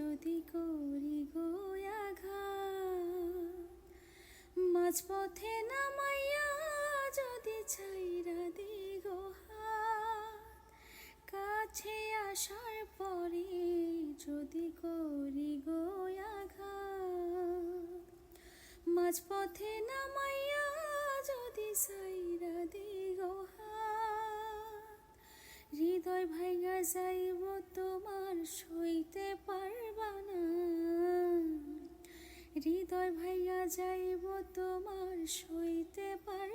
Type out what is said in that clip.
যদি করি গো আঘাত, মাঝপথে নামাইয়া যদি ছাইরা দিগো হাত, কাছে আসার পরে যদি করি গো আঘাত, মাঝপথে নামাইয়া যদি ছাইরা দিগো হাত, হৃদয় ভাইগা যাইব তোমার সইতে পারবা না, হৃদয় ভাইগা যাইব তোমার সইতে পারবা